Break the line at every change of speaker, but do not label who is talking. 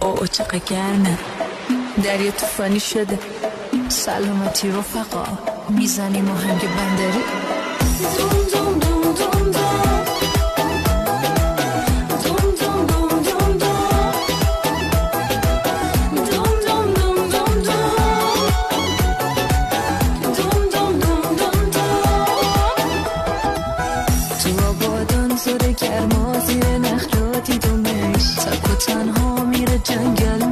اوه چقدر گرمه، دریا طوفانی شده. سلامتی رفقا، میزنیم آهنگ بندری. دوم دوم دوم دوم گرما زیر نخلا دیدمش، تک و تنها میره جنگل